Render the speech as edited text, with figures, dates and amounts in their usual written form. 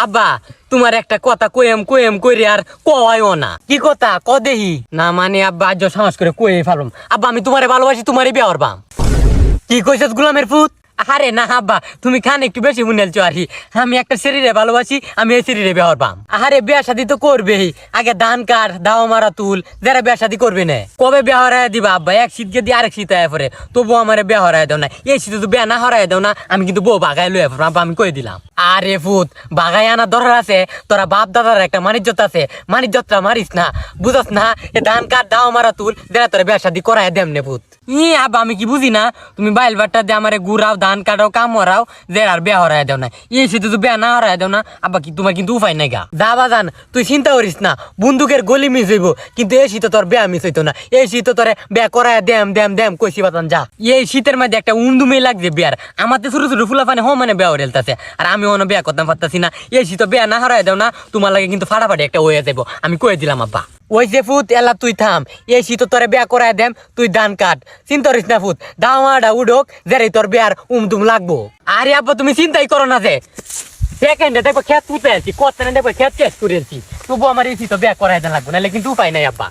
আব্বা তোমার একটা কথা কয়েম কইরে আর কয়ও না। কি কথা ক দেহি না মানে আব্বা আজ সাহস করে কয়ে ফেলুম। আব্বা আমি তোমারে ভালোবাসি, তোমারই বিয়ে করবাম। কি কইছ গোলামের পুত? আরে না আব্বা তুমি খান একটু বেশি মুনেলছো আর কি। আমি একটা শরীরে ভালোবাসি, আমি এই শরীরে বিয়ে করবাম। আরে বিয়া শাদি তো করবেই, আগে ধান কাট দাও মারা তুল, যারা বিয়া শাদি করবে না। কবে বিয়া হরাই দিবা আব্বা? এক শীত গিয়ে দিয়ে আরেক শীত আয় পরে, তবু আমার বিয়া হরাই দাও না। এই শীতে তো বিয়া না হরাই দাও না, আমি কিন্তু বউ বাগাই লয়ে পড়বো আব্বা, আমি কয়ে দিলাম। আরে ফুত বাগাই আনা দরকার আছে, তোরা বাপ দাদার একটা মানিজ্যত আছে, মানিজ্যতটা মারিস না, বুঝস না? এ ধান কাট দাও মারা তুল, যারা তোরা বিয়া শাদি করাই দেম নে ফুত। আব্বা আমি কি বুঝি না? তুমি বাইল বাট্টা দিয়ে আমার গুড়াও ধান কাটাও কাম হরাও, যে আর বিয়া হরাই দেও না। এই শীতে তো বিয়া না হরাই দেও না আব্বা, কি তোমার কিন্তু উপায় নাই গা। যা বাজান তুই চিন্তা করিস না, বন্দুকের গলি মিস হইব, কিন্তু এই শীতে তোর বিয়া মিস হইতো না। এই শীতে তোরে বিয়া করাই দেম কইছি বাতান যা। এই শীতের মধ্যে একটা উমদুমে লাগছে বিয়ার, আমাদের ছোট ছোট ফুলা পানি মানে বিয়া হরেলতাছে, আর আমি অন্য বিয়া করতাম পারতাছি না। এই শীত বিয়া না হরাই দেও না, তোমার লাগে কিন্তু ফাটাফাটি একটা হয়ে যাবো, আমি কয়ে দিলাম আব্বা। ওই যে ফুত এলা তুই থাম, এই শীত তোরে বিয়া করাই দেম, তুই ধান কাট, চিন্তা করিস না ফুত। দাওয়াটা উডোক যেরে তোর বিয়ার উমদুম লাগবো। আরে আব্বা তুমি চিন্তাই করো না, যে সেকেন্ডে দেখবো খেত পুঁতে আছি, কত দেখবো খেত চেস করে আছি, তবু আমার এই শীত বিয়া করাই দেন লাগবো, নাহলে কিন্তু উপায় নাই আব্বা।